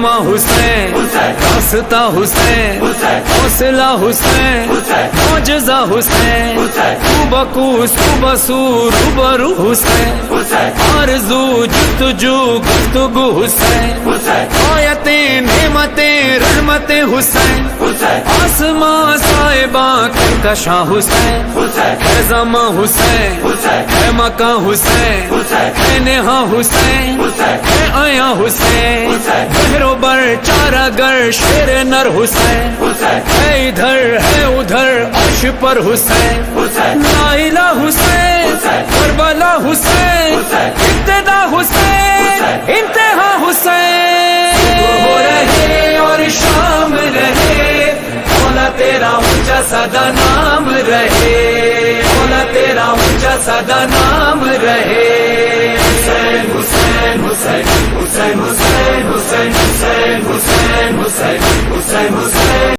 زماں حسین، راستہ حسین، حوصلہ حسین، معجزہ حسین، تو بکو صبح سو روبرو حسین، آرزو جستجو گفتگو حسین، آیتیں نعمتیں رحمتیں حسین، آسمان صاحباں کہکشاں حسین، ہے زماں حسین، ہے مکان حسین، ہے نہاں حسین، ہے آیا حسین، بحر بر چارہ گر شیر نر حسین، ہے ادھر ہے ادھر عرش پر حسین، لا الہ حسین، کربلا حسین، ابتدا حسین، انتہا حسین، ہو رہے اور شام رہے، مولا تیرا اونچا سدا نام رہے، مولا تیرا اونچا سدا نام رہے، حسین حسین حسین حسین حسین حسین